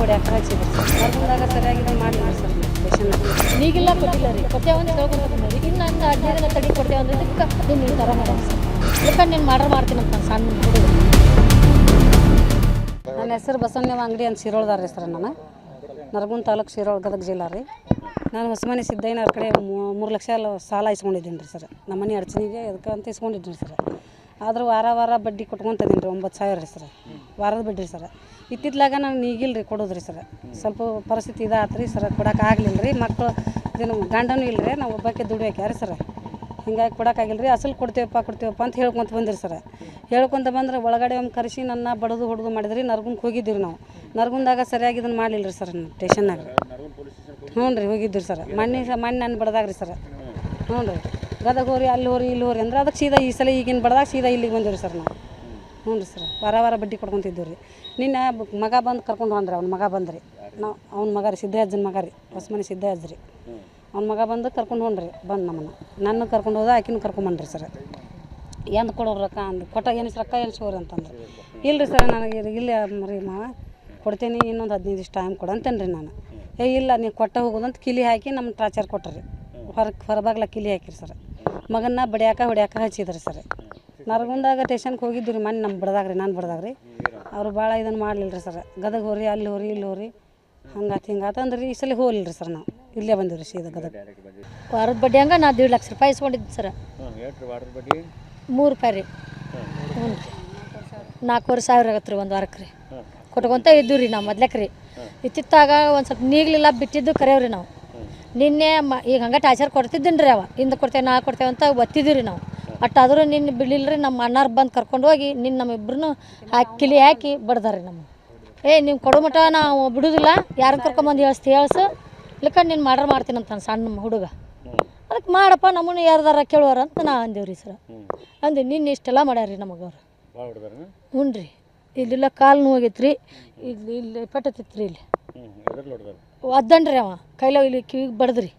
ಹೊಡ್ಯಾಕ ಹಚ್ಚಿದ್ರು sir. ನರಗುಂದಾಗ ಸರಿಯಾಗಿ ಮಾಡಿಲ್ಲ sir patient. ಈಗಿಲ್ಲ ಕೊಟ್ಟಿಲ್ಲ ರೀ, ಕೊಟ್ಟೆ ಒಂದು ಹೇಳ್ಕೊಂತ ಬಂದ್ರಿ. ಇನ್ನು ನನ್ನ 15 ದಿನ ತಡಿ ಕೊಟ್ಟೆ ಅಂದ್ರೆ ಇದಕ್ಕೆ ನೀನು ಈ ಥರ ಮಾಡೋದು ಸರ್. ಇದಕ್ಕೆ ನೀನು ಮಾಡ್ತೀನಿ ಅಂತ ಸಣ್ಣ ಹುಡುಗ. ನನ್ನ ಹೆಸರು ಬಸವಣ್ಣವ ಅಂಗಡಿ ಅಂತ ಶಿರೋಳ್ದಾರ ರೀ ಸರ್. ನಾನು ನರಗುಂದ ತಾಲೂಕು ಶಿರೋಳ ಗದಗ ಜಿಲ್ಲಾ ರೀ. ನಾನು ಹೊಸಮನೆ ಸಿದ್ದಯ್ಯನವ್ರ ಕಡೆ 3 ಲಕ್ಷ ಸಾಲ ಇಸ್ಕೊಂಡಿದ್ದೀನಿ ರೀ ಸರ್. ನಮ್ಮ ಮನೆ ಅಡಚಣಿಗೆ ಅದಕ್ಕೆ ಅಂತ ಇಸ್ಕೊಂಡಿದ್ದೀನಿ ಸರ್. ಆದರೂ ವಾರ ಬಡ್ಡಿ ಕೊಟ್ಕೊಂತದೀನಿ ರೀ 9,000 ರೀ ಸರ್, ವಾರದ ಬಡ್ಡಿ ರೀ ಸರ್. ಇತ್ತಿತ್ಲಾಗ ನಾನು ಈಗಿಲ್ಲ ರೀ ಕೊಡೋದು ರೀ ಸರ್. ಸ್ವಲ್ಪ ಪರಿಸ್ಥಿತಿ ಇದಾತು ರೀ ಸರ್, ಕೊಡೋಕ್ಕಾಗಲಿಲ್ಲ ರೀ. ಮಕ್ಕಳು ಇದನ್ನು ಗಂಡನೂ ಇಲ್ಲ ರೀ, ನಾವು ಒಬ್ಬಕ್ಕೆ ದುಡಿಯೋಕ್ಯಾರ ಸರ್. ಹಿಂಗಾಗಿ ಕೊಡೋಕ್ಕಾಗಿಲ್ಲ ರೀ. ಅಸಲು ಕೊಡ್ತೀವಪ್ಪ ಅಂತ ಹೇಳ್ಕೊತ ಬಂದಿರಿ ಸರ್. ಹೇಳ್ಕೊತ ಬಂದ್ರೆ ಒಳಗಡೆ ಒಮ್ಮೆ ಕರೆಸಿ ನನ್ನ ಬಡದು ಹೊಡೆದು ಮಾಡಿದ್ರಿ. ನರಗುಂದಕ್ಕೆ ಹೋಗಿದ್ದೀವಿ ನಾವು. ನರಗುಂದಾಗ ಸರಿಯಾಗಿ ಇದನ್ನು ಮಾಡಲಿಲ್ಲ ರೀ ಸರ್ ಸ್ಟೇಷನ್ನಾಗ. ಹ್ಞೂ ರೀ ಹೋಗಿದ್ದೀರಿ ಸರ್. ಮೊನ್ನೆ ನಾನು ಬಡ್ದಾಗ ರೀ ಸರ್. ಹ್ಞೂ ರೀ ಗದಗ ಹೋರಿ ಅಲ್ಲಿ ಹೋರಿ ಇಲ್ಲಿ ಹೋರಿ ಅಂದ್ರೆ ಅದಕ್ಕೆ ಸೀದಾ ಈ ಸಲ ಈಗಿನ ಬಡ್ದಾಗ ಸೀದಾ ಇಲ್ಲಿಗೆ ಬಂದಿವಿ ರೀ ಸರ್ ನಾವು. ಹ್ಞೂ ರೀ ಸರ್ ವಾರ ಬಡ್ಡಿ ಕೊಡ್ಕೊತಿದ್ದೀವಿ ರೀ. ನಿನ್ನೆ ಮಗ ಬಂದು ಕರ್ಕೊಂಡು ಹೋದ್ರಿ. ಅವ್ನ ಮಗ ಬಂದ್ರಿ. ನಾವು ಅವ್ನ ಮಗ ರೀ ಸಿದ್ದಯ್ಯಜ್ಜನ ಮಗ ರೀ, ಹೊಸಮನೆ ಸಿದ್ದಯ್ಯಜ್ಜ ರೀ. ಅವ್ನ ಮಗ ಬಂದು ಕರ್ಕೊಂಡು ಹೋಗ್ರಿ. ಬಂದು ನನ್ನ ಕರ್ಕೊಂಡು ಹೋದ, ಆಕಿನೂ ಕರ್ಕೊಂಬಂದ್ರಿ ಸರ್. ಎಂದು ಕೊಡೋರು ರೊಕ್ಕ ಅಂದು ಕೊಟ್ಟ ಎನಿಸ್ ರೊಕ್ಕ ಎನಿಸ್ಕೋರಿ ಅಂತಂದ್ರೆ ಇಲ್ಲ ರೀ ಸರ್ ನನಗೆ ಇಲ್ಲಿ ರೀ ಮಾವ ಕೊಡ್ತೀನಿ, ಇನ್ನೊಂದು 15 ದಿವಸ ಟೈಮ್ ಕೊಡು ಅಂತೇನೆ ರೀ ನಾನು. ಇಲ್ಲ ನೀವು ಕೊಟ್ಟ ಹೋಗೋದಂತ ಕಿಲಿ ಹಾಕಿ ನಮ್ಮ ಟಾರ್ಚರ್ ಕೊಟ್ಟರಿ. ಹೊರಬಾಗ್ಲ ಕಿಲಿ ಹಾಕಿರಿ ಸರ್. ಮಗನ್ನ ಹೊಡ್ಯಾಕ ಹಚ್ಚಿದ್ರಿ ಸರ್. ನರಗುಂದಾಗ ಸ್ಟೇಷನ್ಗೆ ಹೋಗಿದ್ದು ರೀ ಮೊನ್ನೆ. ನಾನು ಬಡ್ದಾಗ ರೀ. ಅವರು ಭಾಳ ಇದನ್ನು ಮಾಡಲಿಲ್ಲ ರೀ ಸರ್. ಗದಗ ಹೋರಿ ಅಲ್ಲಿ ಹೋರಿ ಇಲ್ಲಿ ಹೋರಿ ಹಿಂಗಾತು ಅಂದ್ರೆ ಈ ಸಲ ಹೋಗಲಿಲ್ಲ ರೀ ಸರ್. ನಾವು ಇಲ್ಲೇ ಬಂದಿವಿ ರೀ ಸೀದಾ ಗದಗ. ವಾರದ ಬಡ್ಡಿ ಹಂಗೆ ನಾನು 1.5 ಲಕ್ಷ ರೂಪಾಯಿ ಇಸ್ಕೊಂಡಿದ್ದು ಸರ್. 3 ರೂಪಾಯಿ ರೀ. ಹ್ಞೂ ರೀ 4,500 ಆಗತ್ತೆ ರೀ ಒಂದು ವಾರಕ್ಕೆ ರೀ. ಕೊಟ್ಕೊಂತ ಇದ್ದೀವಿ ರೀ ನಾವು ಮೊದ್ಲಕ್ಕೆ ರೀ. ಇತ್ತಿತ್ತಾಗ ಒಂದು ಸ್ವಲ್ಪ ನೀಗಲಿಲ್ಲ ಬಿಟ್ಟಿದ್ದು ಕರೆಯವ್ರಿ ನಾವು. ನಿನ್ನೆ ಈಗ ಹಂಗೆ ಟಾರ್ಚರ್ ಕೊಡ್ತಿದ್ದೀನಿ ರೀ. ಹಿಂದೆ ಕೊಡ್ತೇವೆ ನಾ ಕೊಡ್ತೇವೆ ಅಂತ ಒತ್ತಿದ್ದೀವಿ ರೀ ನಾವು. ಅಟ್ಟಾದರೂ ನಿನ್ನೆ ಬಿಡಲಿಲ್ಲ ರೀ. ನಮ್ಮ ಅಣ್ಣಾರು ಬಂದು ಕರ್ಕೊಂಡು ಹೋಗಿ ನಿನ್ನ ನಮ್ಮಿಬ್ಬರನ್ನು ಕಿಲಿ ಹಾಕಿ ಬಡ್ದಾರೆ ನಮ್ಮ. ನೀವು ಕೊಡೋ ಮಟ್ಟ ನಾವು ಬಿಡೋದಿಲ್ಲ, ಯಾರನ್ನ ಕರ್ಕೊಂಬಂದು ಹೇಳ್ಸು ಇಲ್ಲಕ್ಕ ನೀನು ಮಾಡ್ತೀನಿ ಅಂತ ಸಣ್ಣ ಹುಡುಗ. ಅದಕ್ಕೆ ಮಾಡಪ್ಪ ನಮ್ಮನ್ನು ಯಾರ್ದಾರ ಕೇಳುವಾರ ಅಂತ ನಾ ಅಂದೇವ್ರಿ ರೀ ಸರ್. ಅಂದು ನಿನ್ನೆ ಇಷ್ಟೆಲ್ಲ ಮಾಡ್ಯಾರ ರೀ ನಮಗೆ ಅವ್ರು. ಹ್ಞೂ ರೀ ಇಲ್ಲೆಲ್ಲ ಕಾಲು ನೋವಾಗೈತೆ ರೀ. ಇಲ್ಲಿ ಪೆಟ್ಟತಿತ್ತು ರೀ. ಇಲ್ಲಿ ಒದ್ದನ್ರಿ ಅವ ಕೈಲ ಇಲ್ಲಿ ಕಿವಿಗೆ ಬಡ್ದ್ರಿ.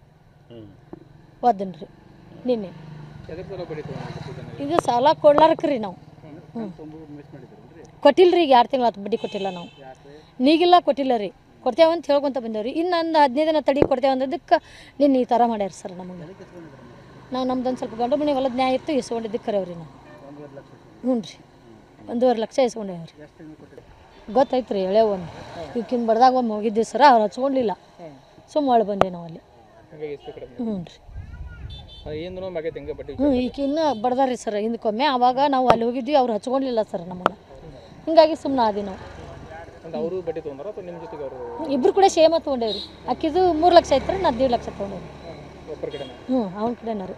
ಒದ್ದನ್ರಿ ನಿನ್ನೆ. ಇದು ಸಾಲ ಕೊಡ್ಲಾರಕ್ಕೆ ರೀ ನಾವು. ಕೊಟ್ಟಿಲ್ಲ ರೀ. ಈಗ 2 ತಿಂಗಳು ಆತು ಬಡ್ಡಿ ಕೊಟ್ಟಿಲ್ಲ ನಾವು. ನೀಗಿಲ್ಲ ಕೊಟ್ಟಿಲ್ಲ ರೀ. ಕೊಡ್ತೇವೆ ಅಂತ ಹೇಳ್ಕೊತ ಬಂದೇವ್ರಿ. ಇನ್ನೊಂದು 15 ದಿನ ತಡಿ ಕೊಡ್ತೇವೆ ಅಂದದಕ್ಕೆ ನಿನ್ನ ಈ ಥರ ಮಾಡ್ಯಾರ ಸರ್ ನಮಗೆ. ನಾವು ನಮ್ದೊಂದು ಸ್ವಲ್ಪ ಗಂಡು ಮನೆ ಹೊಲದ ನ್ಯಾಯ ಇತ್ತು, ಇಸ್ಕೊಂಡಿದ್ದಕ್ಕೆ ಕರೆಯವ್ರಿ ನಾವು. ಹ್ಞೂ ರೀ 1.5 ಲಕ್ಷ ಇಸ್ಕೊಂಡೇವ್ರಿ. ಗೊತ್ತೈತೆ ರೀ ಎಳೆ ಒಂದು ಈಗಿನ ಬಡ್ದಾಗ ಒಮ್ಮೆ ಹೋಗಿದ್ದೀವಿ ಸರ್. ಅವ್ರು ಹಚ್ಕೊಂಡಿಲ್ಲ, ಒಳ್ಳೆ ಬಂದೆ ನಾವು ಅಲ್ಲಿ. ಹ್ಞೂ ರೀ ಈಗಿನ್ನ ಬಡ್ದಾರ್ರಿ ಸರ್ ಹಿಂದಕ್ಕೊಮ್ಮೆ. ಆವಾಗ ನಾವು ಅಲ್ಲಿ ಹೋಗಿದ್ವಿ, ಅವ್ರು ಹಚ್ಕೊಂಡಿಲ್ಲ ಸರ್ ನಮ್ಮನ್ನು. ಹಿಂಗಾಗಿ ಸುಮ್ಮನೆ ಆದಿ ನಾವು. ಇಬ್ಬರು ಕೂಡ ಸೇಮ ತೊಗೊಂಡೇವ್ರಿ. ಅಕ್ಕಿದು 3 ಲಕ್ಷ ಐತ್ರಿ, ನಾನು 1.5 ಲಕ್ಷ ತೊಗೊಂಡೇವ್ರಿ. ಹ್ಞೂ ಅವ್ನ ಕಡೆನ ರೀ.